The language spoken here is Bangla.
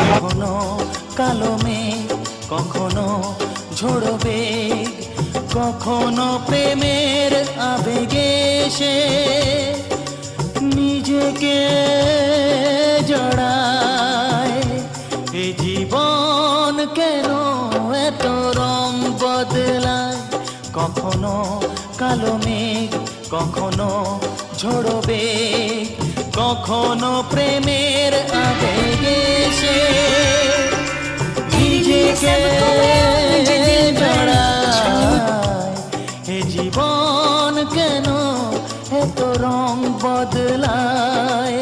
কখনো কালো মেঘ, কখনো ঝোড়ো বেগ, কখনো প্রেমের আবেগে সে নিজেকে জড়ায়। এ জীবন কেন এত রং বদলায়? কখনো কালো মেঘ, কখনো ঝোড়ো বেগ, কখনো প্রেমের আবেগে সে নিজেকে জড়ায়। এ জীবন কেন এত রং বদলায়?